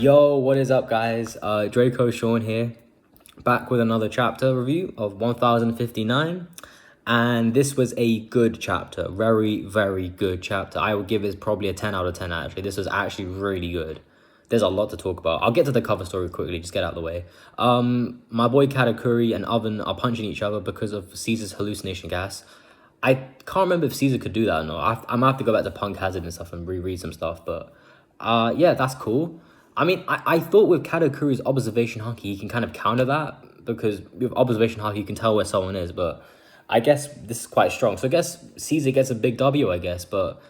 Yo, what is up, guys? Draco Sean here, back with another chapter review of 1059. And this was a good chapter, very, very good chapter. I would give it probably a 10 out of 10, actually. This was actually really good. There's a lot to talk about. I'll get to the cover story quickly, just get out of the way. My boy Katakuri and Oven are punching each other because of Caesar's hallucination gas. I can't remember if Caesar could do that or not. I might have to go back to Punk Hazard and stuff and reread some stuff, but yeah, that's cool. I mean, I thought with Katakuri's observation haki, he can kind of counter that, because with observation haki, you can tell where someone is, but I guess this is quite strong. So I guess Caesar gets a big W, I guess, but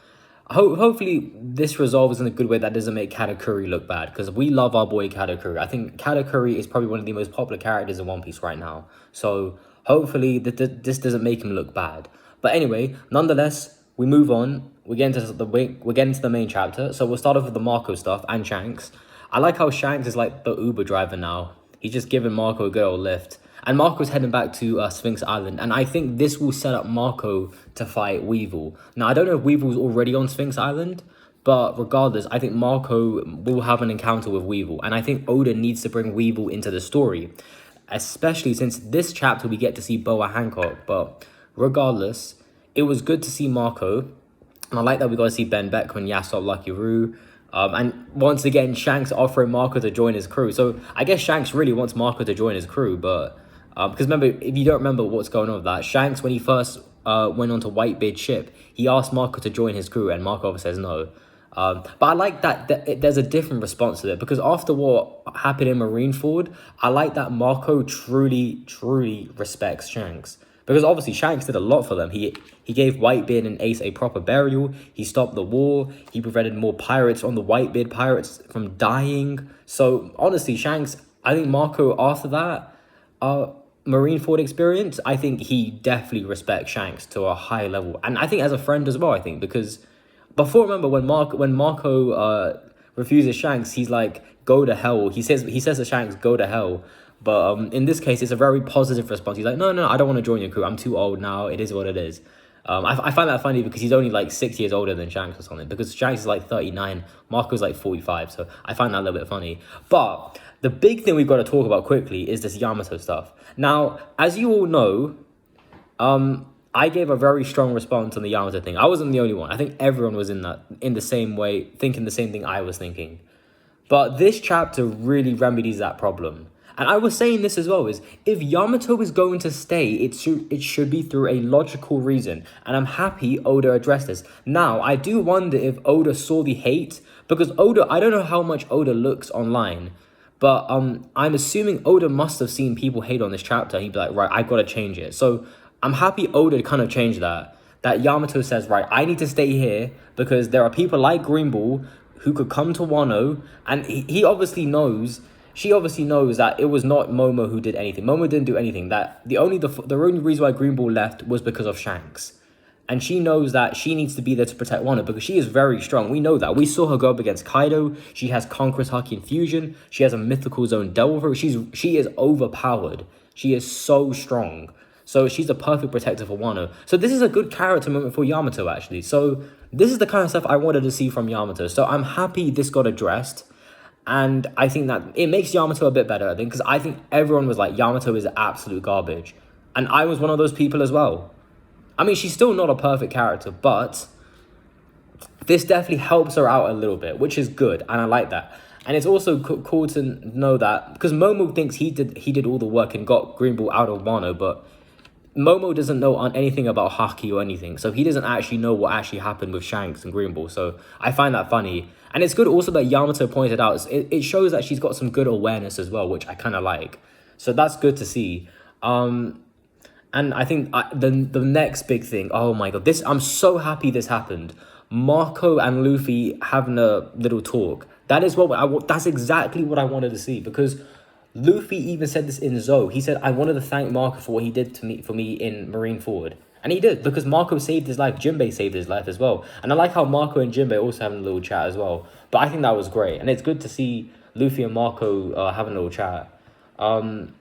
hopefully this resolves in a good way that doesn't make Katakuri look bad, because we love our boy Katakuri. I think Katakuri is probably one of the most popular characters in One Piece right now, so hopefully this doesn't make him look bad. But anyway, nonetheless, we move on. We're getting to the main chapter. So we'll start off with the Marco stuff and Shanks. I like how Shanks is like the Uber driver now. He's just giving Marco a good old lift. And Marco's heading back to Sphinx Island. And I think this will set up Marco to fight Weevil. Now, I don't know if Weevil's already on Sphinx Island, but regardless, I think Marco will have an encounter with Weevil. And I think Oda needs to bring Weevil into the story, especially since this chapter we get to see Boa Hancock. But regardless, it was good to see Marco. And I like that we got to see Ben Beckman, Yasop, Lucky Roo. And once again, Shanks offering Marco to join his crew. So I guess Shanks really wants Marco to join his crew. But because remember, if you don't remember what's going on with that, Shanks, when he first went onto Whitebeard's ship, he asked Marco to join his crew. And Marco says no. But I like that there's a different response to it. Because after what happened in Marineford, I like that Marco truly, truly respects Shanks. Because obviously Shanks did a lot for them. He gave Whitebeard and Ace a proper burial. He stopped the war. He prevented more pirates on the Whitebeard pirates from dying. So honestly, Shanks, I think Marco, after that Marineford experience, I think he definitely respects Shanks to a high level. And I think as a friend as well, I think. Because before, remember, when Marco refuses Shanks, he's like, go to hell. He says to Shanks, go to hell. But in this case, it's a very positive response. He's like, no, I don't want to join your crew. I'm too old now. It is what it is. I find that funny because he's only like 6 years older than Shanks or something. Because Shanks is like 39. Marco's like 45. So I find that a little bit funny. But the big thing we've got to talk about quickly is this Yamato stuff. Now, as you all know, I gave a very strong response on the Yamato thing. I wasn't the only one. I think everyone was in the same way, thinking the same thing I was thinking. But this chapter really remedies that problem. And I was saying this as well, is if Yamato is going to stay, it should be through a logical reason. And I'm happy Oda addressed this. Now, I do wonder if Oda saw the hate, because Oda, I don't know how much Oda looks online, but I'm assuming Oda must have seen people hate on this chapter. He'd be like, right, I've got to change it. So I'm happy Oda kind of changed that. That Yamato says, right, I need to stay here because there are people like Green Ball who could come to Wano, and he obviously knows... She obviously knows that it was not Momo who did anything. Momo didn't do anything. That the only reason why Green Ball left was because of Shanks. And she knows that she needs to be there to protect Wano because she is very strong. We know that. We saw her go up against Kaido. She has Conqueror's Haki Infusion. She has a Mythical Zone Delver. She is overpowered. She is so strong. So she's a perfect protector for Wano. So this is a good character moment for Yamato, actually. So this is the kind of stuff I wanted to see from Yamato. So I'm happy this got addressed. And I think that it makes Yamato a bit better, I think, because I think everyone was like, Yamato is absolute garbage. And I was one of those people as well. I mean, she's still not a perfect character, but this definitely helps her out a little bit, which is good. And I like that. And it's also cool to know that, because Momo thinks he did all the work and got Green Ball out of Wano, but Momo doesn't know anything about Haki or anything. So he doesn't actually know what actually happened with Shanks and Green Ball. So I find that funny. And it's good also that Yamato pointed out, it shows that she's got some good awareness as well, which I kind of like. So that's good to see. And I think the next big thing, oh my God, I'm so happy this happened. Marco and Luffy having a little talk. That is that's exactly what I wanted to see, because Luffy even said this in Zou. He said, I wanted to thank Marco for what he did for me in Marineford. And he did, because Marco saved his life. Jinbei saved his life as well. And I like how Marco and Jinbei also having a little chat as well. But I think that was great. And it's good to see Luffy and Marco having a little chat. And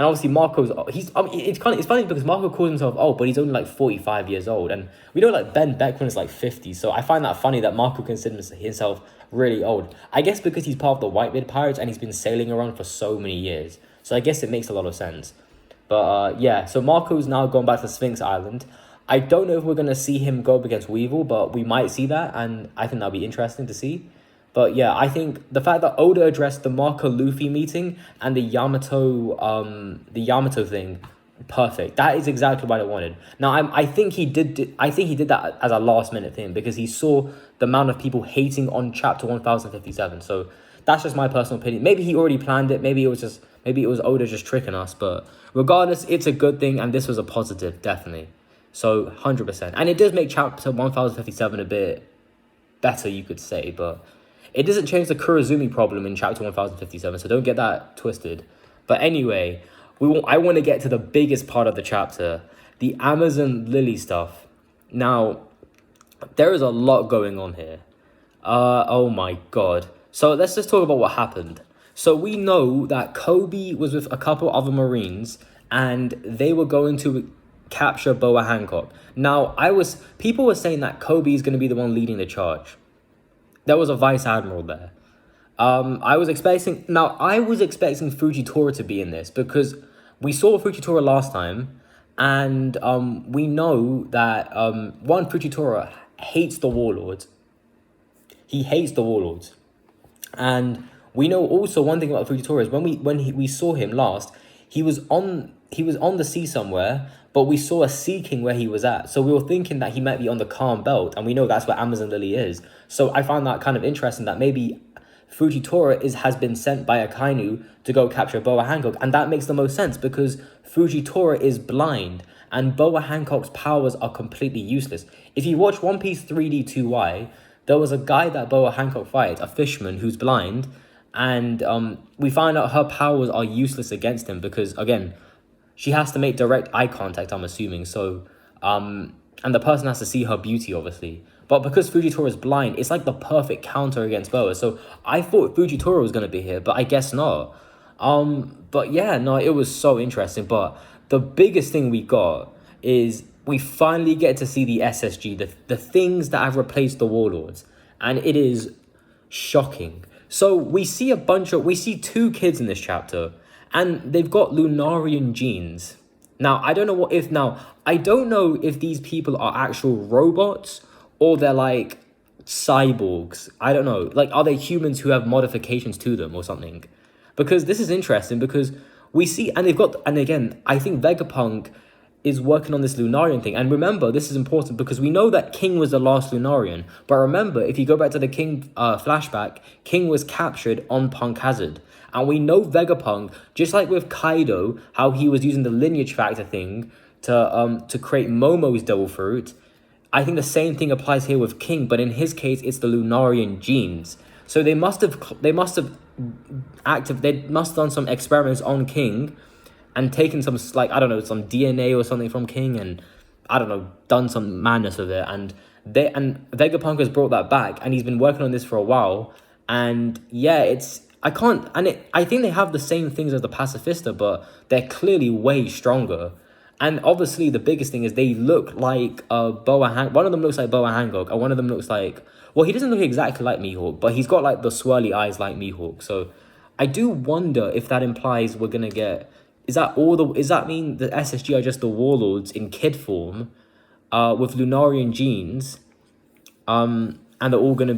And obviously Marco's, it's funny because Marco calls himself old, but he's only like 45 years old. And we know like Ben Beckman is like 50. So I find that funny that Marco considers himself really old. I guess because he's part of the Whitebeard Pirates and he's been sailing around for so many years. So I guess it makes a lot of sense. But yeah, so Marco's now gone back to Sphinx Island. I don't know if we're going to see him go up against Weevil, but we might see that. And I think that'll be interesting to see. But yeah, I think the fact that Oda addressed the Marco Luffy meeting and the Yamato thing, perfect. That is exactly what I wanted. Now I think he did that as a last minute thing because he saw the amount of people hating on chapter 1057. So that's just my personal opinion. Maybe he already planned it. Maybe it was Oda just tricking us. But regardless, it's a good thing and this was a positive, definitely. So 100%. And it does make chapter 1057 a bit better, you could say, but it doesn't change the Kurozumi problem in chapter 1057, so don't get that twisted. But anyway, I want to get to the biggest part of the chapter, the Amazon Lily stuff. Now, there is a lot going on here. Oh my god. So let's just talk about what happened. So we know that Kobe was with a couple other Marines, and they were going to capture Boa Hancock. Now, people were saying that Kobe is going to be the one leading the charge. There was a vice admiral there. I was expecting Fujitora to be in this because we saw Fujitora last time, and we know that Fujitora hates the warlords. He hates the warlords, and we know also one thing about Fujitora is when we saw him last, he was on the sea somewhere, but we saw a Sea King where he was at. So we were thinking that he might be on the Calm Belt, and we know that's where Amazon Lily is. So I found that kind of interesting that maybe Fujitora has been sent by Akainu to go capture Boa Hancock, and that makes the most sense because Fujitora is blind, and Boa Hancock's powers are completely useless. If you watch One Piece 3D 2Y, there was a guy that Boa Hancock fights, a fisherman who's blind, and we find out her powers are useless against him because, again, she has to make direct eye contact, I'm assuming. So, and the person has to see her beauty, obviously. But because Fujitora is blind, it's like the perfect counter against Boa. So I thought Fujitora was going to be here, but I guess not. But yeah, no, it was so interesting. But the biggest thing we got is we finally get to see the SSG, the things that have replaced the warlords. And it is shocking. So we see two kids in this chapter, and they've got Lunarian genes. Now, I don't know if these people are actual robots or they're like cyborgs. I don't know. Like, are they humans who have modifications to them or something? Because this is interesting because we see, and again, I think Vegapunk is working on this Lunarian thing. And remember, this is important because we know that King was the last Lunarian. But remember, if you go back to the King flashback, King was captured on Punk Hazard. And we know Vegapunk, just like with Kaido, how he was using the lineage factor thing to create Momo's Devil Fruit. I think the same thing applies here with King, but in his case, it's the Lunarian genes. So they must have done some experiments on King and taken some, like, I don't know, some DNA or something from King and, I don't know, done some madness with it. And Vegapunk has brought that back, and he's been working on this for a while. And yeah, I think they have the same things as the Pacifista, but they're clearly way stronger. And obviously, the biggest thing is they look like Boa Hancock. One of them looks like Boa Hancock, and one of them looks like... Well, he doesn't look exactly like Mihawk, but he's got like the swirly eyes like Mihawk. So I do wonder if that implies we're going to get... Does that mean the SSG are just the warlords in kid form with Lunarian genes? And they're all going to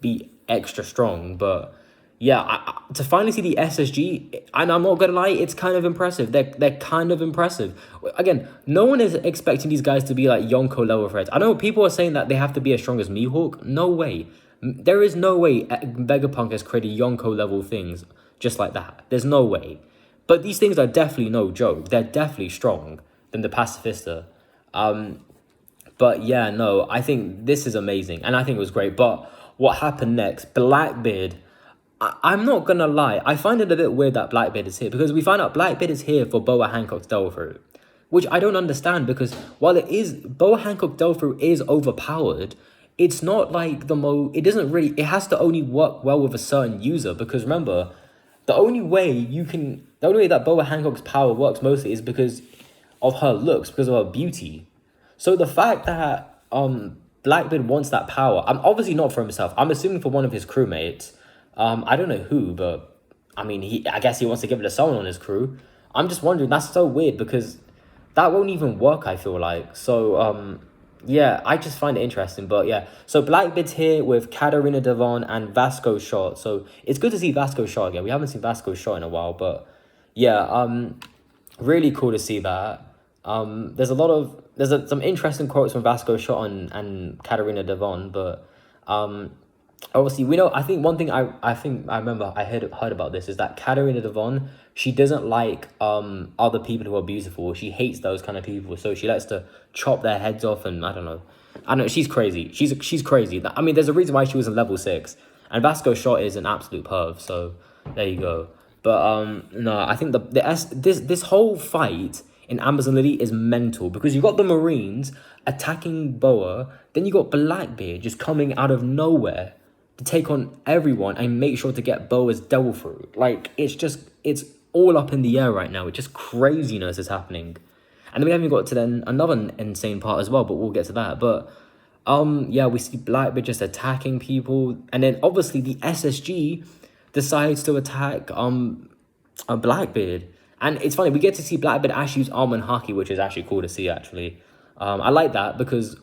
be extra strong, but... Yeah, to finally see the SSG, and I'm not going to lie, it's kind of impressive. They're kind of impressive. Again, no one is expecting these guys to be like Yonko level threats. I know people are saying that they have to be as strong as Mihawk. No way. There is no way Vegapunk has created Yonko level things just like that. There's no way. But these things are definitely no joke. They're definitely strong than the Pacifista. But yeah, no, I think this is amazing. And I think it was great. But what happened next? Blackbeard... I'm not going to lie, I find it a bit weird that Blackbeard is here, because we find out Blackbeard is here for Boa Hancock's Devil Fruit, which I don't understand, because while Boa Hancock Devil Fruit is overpowered, it's not like it has to only work well with a certain user, because remember, the only way that Boa Hancock's power works mostly is because of her looks, because of her beauty. So the fact that Blackbeard wants that power, I'm obviously not for himself. I'm assuming for one of his crewmates. I don't know who, but I mean, I guess he wants to give it to someone on his crew. I'm just wondering. That's so weird because that won't even work, I feel like. So yeah, I just find it interesting. But yeah, so Blackbeard's here with Katarina Devon and Vasco shot. So it's good to see Vasco shot again. We haven't seen Vasco shot in a while, but yeah, really cool to see that. There's some interesting quotes from Vasco shot and Katarina Devon, but obviously we know. I think one thing I think I remember I heard about this is that Katarina Devon, she doesn't like other people who are beautiful. She hates those kind of people, so she likes to chop their heads off. And I don't know. She's crazy. She's crazy. I mean, there's a reason why she was in level 6, and Vasco shot is an absolute perv. So there you go. But no, I think this whole fight in Amazon Lily is mental because you got the Marines attacking Boa, then you got Blackbeard just coming out of nowhere to take on everyone and make sure to get Boa's devil fruit. Like, it's all up in the air right now. It's just craziness is happening. And then we haven't got to then another insane part as well, but we'll get to that. But yeah, we see Blackbeard just attacking people, and then obviously the SSG decides to attack Blackbeard. And it's funny, we get to see Blackbeard actually use armor and haki, which is actually cool to see, actually. I like that because,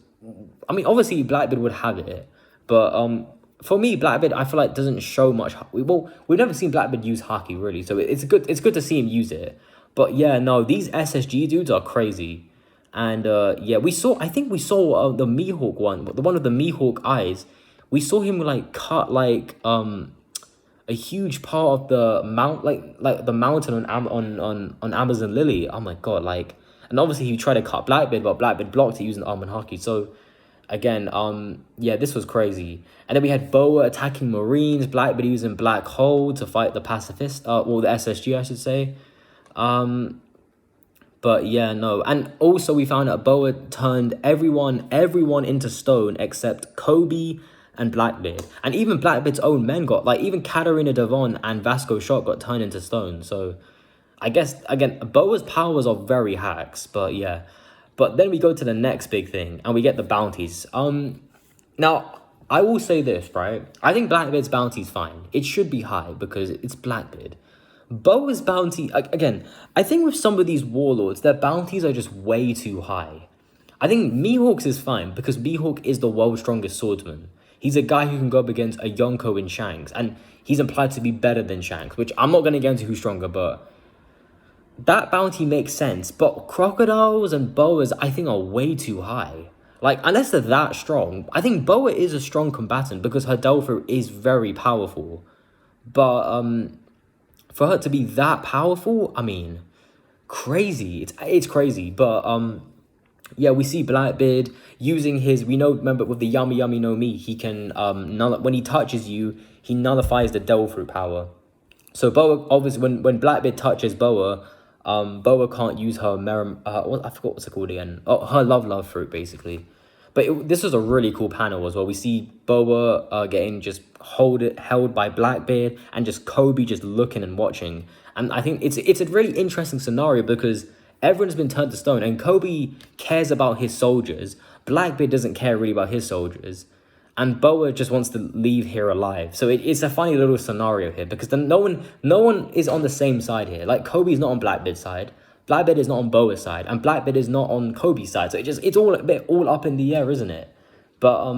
I mean, obviously Blackbeard would have it, but for me, Blackbeard, I feel like doesn't show much. Well, we've never seen Blackbeard use haki, really, so it's good to see him use it. But yeah, no, these SSG dudes are crazy. And yeah, I think we saw the Mihawk one, the one with the Mihawk eyes. We saw him like cut like a huge part of the like the mountain on Amazon Lily. Oh my god, like, and obviously he tried to cut Blackbeard, but Blackbeard blocked it using armor and haki. So again, yeah, this was crazy. And then we had Boa attacking Marines, Blackbeard using Black Hole to fight the pacifist, well, the SSG, I should say. But yeah, no. And also we found out Boa turned everyone into stone except Kobe and Blackbeard. And even Blackbeard's own men got, like, even Katarina Devon and Vasco Shot got turned into stone. So I guess, again, Boa's powers are very hacks, but yeah. But then we go to the next big thing, and we get the bounties. Now, I will say this, right? I think Blackbeard's bounty is fine. It should be high, because it's Blackbeard. Boa's bounty, again, I think with some of these warlords, their bounties are just way too high. I think Mihawk's is fine, because Mihawk is the world's strongest swordsman. He's a guy who can go up against a Yonko and Shanks, and he's implied to be better than Shanks, which I'm not going to get into who's stronger, but that bounty makes sense. But crocodiles and boas, I think, are way too high. Like, unless they're that strong, I think Boa is a strong combatant because her Delphi is very powerful. But for her to be that powerful, I mean, crazy. It's crazy. But yeah, we see Blackbeard using his, remember with the Yummy Yummy no Mi, he can, when he touches you, he nullifies the Devil Fruit power. So Boa, obviously, when Blackbeard touches Boa, Boa can't use her, I forgot what's it called again, her Love Fruit, basically. But this was a really cool panel as well. We see Boa getting just held by Blackbeard, and just Kobe just looking and watching. And I think it's a really interesting scenario because everyone's been turned to stone, and Kobe cares about his soldiers. Blackbeard doesn't care really about his soldiers, and Boa just wants to leave here alive. So it's a funny little scenario here because then no one is on the same side here. Like, Kobe's not on Blackbeard's side, Blackbeard is not on Boa's side, and Blackbeard is not on Kobe's side. So it's all a bit all up in the air, isn't it? But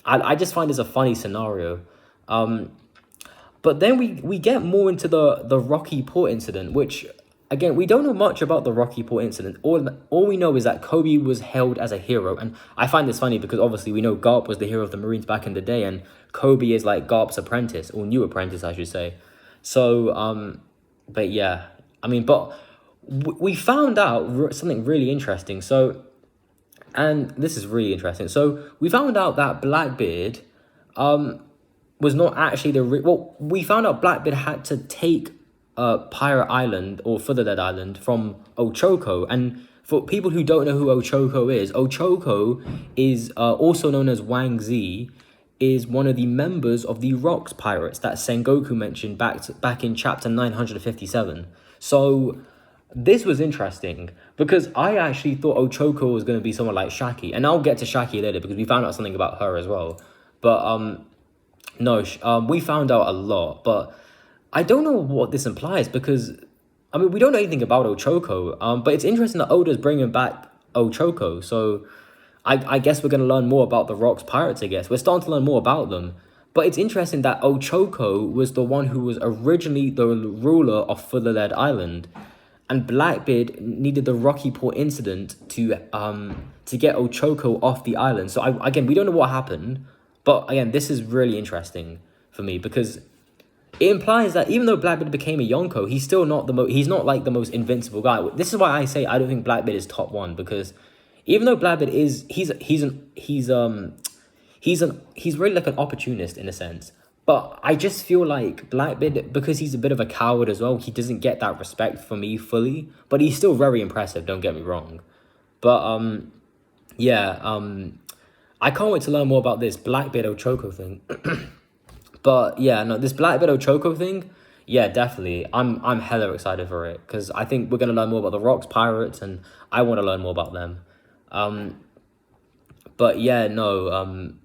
I just find this a funny scenario. But then we get more into the Rocky Port incident, which, again, we don't know much about the Rocky Port incident. All we know is that Kobe was hailed as a hero. And I find this funny because obviously we know Garp was the hero of the Marines back in the day, and Kobe is like Garp's apprentice, or new apprentice, I should say. So, but yeah, I mean, but we found out something really interesting. So, and this is really interesting. So we found out that Blackbeard was not actually we found out Blackbeard had to take Pirate Island, or Further Dead Island, from Ochoko. And for people who don't know who Ochoko is also known as Wang Zi, is one of the members of the Rocks pirates that Sengoku mentioned back in chapter 957. So this was interesting because I actually thought Ochoko was going to be someone like Shaki, and I'll get to Shaki later because we found out something about her as well. But no, we found out a lot, but I don't know what this implies because, I mean, we don't know anything about Ochoko, but it's interesting that Oda's bringing back Ochoko, so I guess we're going to learn more about the Rocks pirates, I guess. We're starting to learn more about them, but it's interesting that Ochoko was the one who was originally the ruler of Fullerled Island, and Blackbeard needed the Rocky Port incident to get Ochoko off the island. So again, we don't know what happened, but again, this is really interesting for me because it implies that even though Blackbeard became a Yonko, he's still not he's not like the most invincible guy. This is why I say I don't think Blackbeard is top 1, because even though Blackbeard is he's really like an opportunist in a sense. But I just feel like Blackbeard, because he's a bit of a coward as well, he doesn't get that respect from me fully. But he's still very impressive, don't get me wrong. But yeah, I can't wait to learn more about this Blackbeard Ochoko thing. But yeah, no, this Blackbeard Ochoko thing, yeah, definitely. I'm hella excited for it because I think we're gonna learn more about the Rocks pirates, and I want to learn more about them. But yeah, no.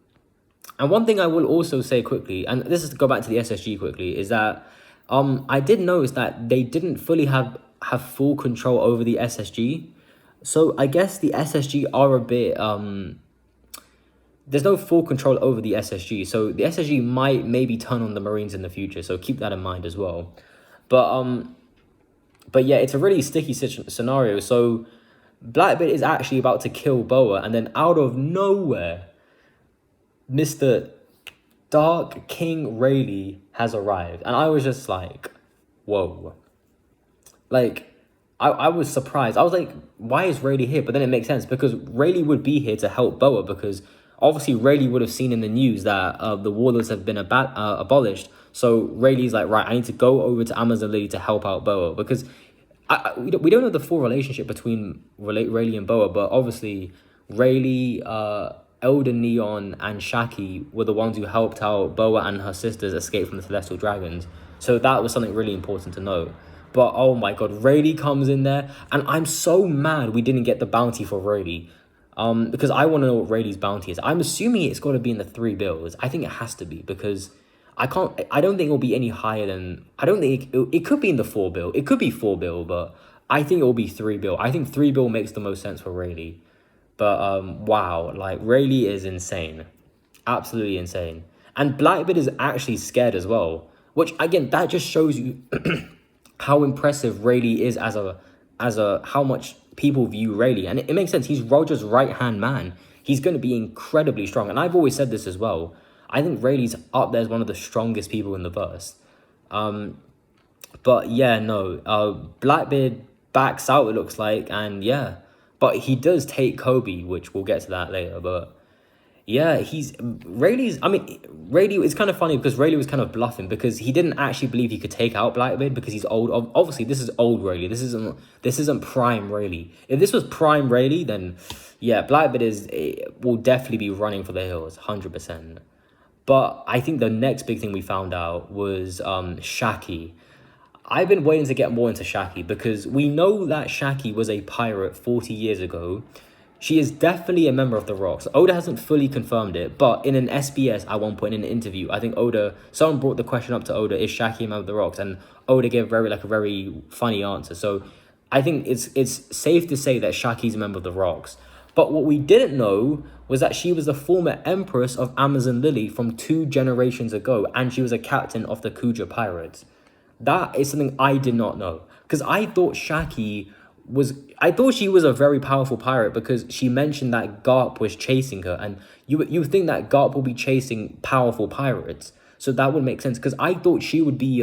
And one thing I will also say quickly, and this is to go back to the SSG quickly, is that I did notice that they didn't fully have full control over the SSG. So I guess the SSG are a bit there's no full control over the SSG. So the SSG might maybe turn on the Marines in the future. So keep that in mind as well. But yeah, it's a really sticky scenario. So Blackbeard is actually about to kill BOA, and then out of nowhere, Mr. Dark King Rayleigh has arrived. And I was just like, whoa. Like, I was surprised. I was like, why is Rayleigh here? But then it makes sense because Rayleigh would be here to help BOA because obviously Rayleigh would have seen in the news that the warlords have been abolished. So Rayleigh's like, right, I need to go over to Amazon Lily to help out BOA because we don't know the full relationship between Rayleigh and BOA, but obviously Rayleigh, Elder Neon, and Shaki were the ones who helped out BOA and her sisters escape from the Celestial Dragons. So that was something really important to know. But oh my god, Rayleigh comes in there, and I'm so mad we didn't get the bounty for Rayleigh. Because I want to know what Rayleigh's bounty is. I'm assuming it's got to be in the 3 bills. I think it has to be because I don't think it'll be any higher than, I don't think it could be in the 4 bill. It could be 4 bill, but I think it will be 3 bill. I think 3 bill makes the most sense for Rayleigh. But wow, like Rayleigh is insane. Absolutely insane. And Blackbeard is actually scared as well, which again, that just shows you how impressive Rayleigh is as a how much people view Rayleigh. And it makes sense. He's Roger's right-hand man. He's going to be incredibly strong. And I've always said this as well. I think Rayleigh's up there as one of the strongest people in the verse. But yeah, no. Blackbeard backs out, it looks like. And yeah. But he does take Kobe, which we'll get to that later. But yeah, Rayleigh, it's kind of funny because Rayleigh was kind of bluffing because he didn't actually believe he could take out Blackbeard because he's old. Obviously, this is old Rayleigh. This isn't prime Rayleigh. If this was prime Rayleigh, then yeah, Blackbeard will definitely be running for the hills, 100%. But I think the next big thing we found out was Shaki. I've been waiting to get more into Shaki because we know that Shaki was a pirate 40 years ago. She is definitely a member of the Rocks. Oda hasn't fully confirmed it, but in an SBS at one point in an interview, I think someone brought the question up to Oda, is Shaki a member of the Rocks? And Oda gave a very funny answer. So I think it's safe to say that Shaki's a member of the Rocks. But what we didn't know was that she was the former Empress of Amazon Lily from 2 generations ago, and she was a captain of the Kuja Pirates. That is something I did not know. Because I thought she was a very powerful pirate because she mentioned that Garp was chasing her, and you would think that Garp will be chasing powerful pirates, so that would make sense. Because I thought she would be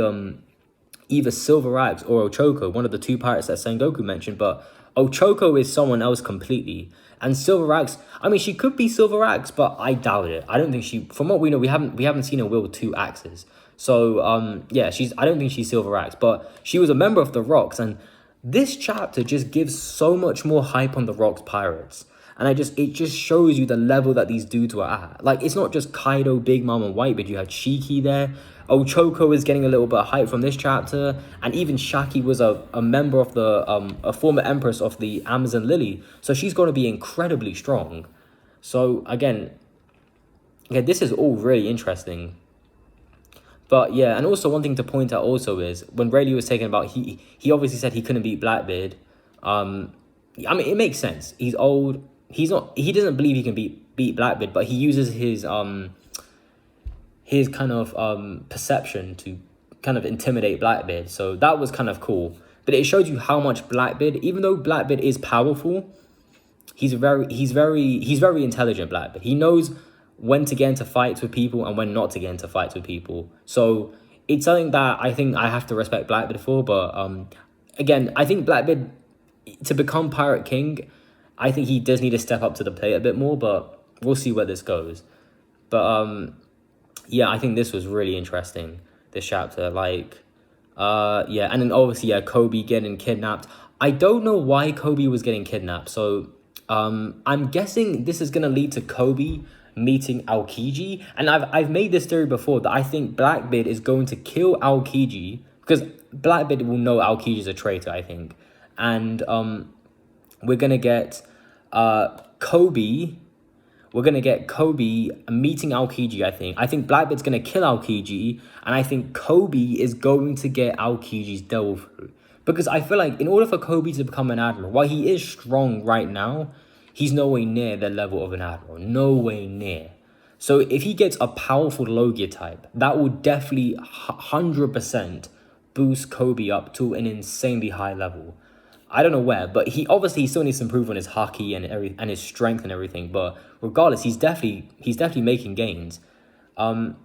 either Silver Axe or Ochoko, one of the 2 pirates that Sengoku mentioned, but Ochoko is someone else completely. And Silver Axe, I mean, she could be Silver Axe, but I doubt it. I don't think from what we know, we haven't seen her wield 2 axes. So yeah, I don't think she's Silver Axe, but she was a member of the Rocks, and this chapter just gives so much more hype on the Rocks pirates. And it just shows you the level that these dudes were at. Like, it's not just Kaido, Big Mom, and Whitebeard. You had Shiki there. Ochoko is getting a little bit of hype from this chapter. And even Shaki was a member of a former empress of the Amazon Lily. So she's going to be incredibly strong. So, again, this is all really interesting. But, yeah, and also one thing to point out also is, when Rayleigh was taken about, he obviously said he couldn't beat Blackbeard. I mean, it makes sense. He's old. He doesn't believe he can beat Blackbeard, but he uses his kind of perception to kind of intimidate Blackbeard. So that was kind of cool. But it showed you how much Blackbeard, even though Blackbeard is powerful, he's very intelligent, Blackbeard. He knows when to get into fights with people and when not to get into fights with people. So it's something that I think I have to respect Blackbeard for. But again, I think Blackbeard, to become Pirate King, I think he does need to step up to the plate a bit more, but we'll see where this goes. But yeah, I think this was really interesting, this chapter. Like, yeah, and then obviously, yeah, Kobe getting kidnapped. I don't know why Kobe was getting kidnapped. So I'm guessing this is gonna lead to Kobe meeting Aokiji. And I've made this theory before that I think Blackbeard is going to kill Aokiji, because Blackbeard will know Aokiji is a traitor, I think. And we're gonna get Kobe. We're gonna get Kobe meeting Aokiji, I think. I think Blackbeard's gonna kill Aokiji, and I think Kobe is going to get Aokiji's devil fruit. Because I feel like in order for Kobe to become an admiral, while he is strong right now, he's nowhere near the level of an admiral. Nowhere near. So if he gets a powerful Logia type, that will definitely 100% boost Kobe up to an insanely high level. I don't know where, but he still needs to improve on his hockey and his strength and everything. But regardless, he's definitely making gains. And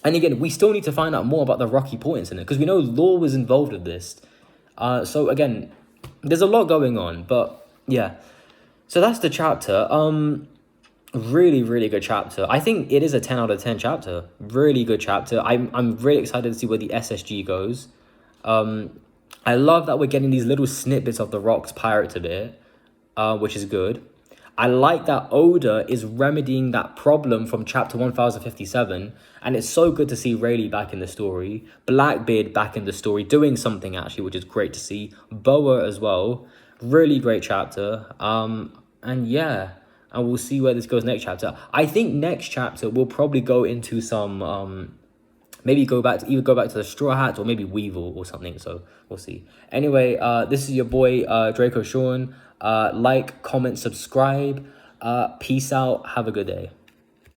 again, we still need to find out more about the Rocky Point incident, because we know Law was involved with this. So again, there's a lot going on, but yeah. So that's the chapter. Really, really good chapter. I think it is a 10 out of 10 chapter. Really good chapter. I'm really excited to see where the SSG goes. I love that we're getting these little snippets of the Rock's pirates a bit, which is good. I like that Oda is remedying that problem from chapter 1057, and it's so good to see Rayleigh back in the story, Blackbeard back in the story, doing something actually, which is great to see. BOA as well. Really great chapter. And yeah, and we'll see where this goes next chapter. I think next chapter we'll probably go into some maybe go back to the Straw Hats, or maybe Weevil or something. So we'll see. Anyway, this is your boy Draco Sean. Like, comment, subscribe. Peace out. Have a good day.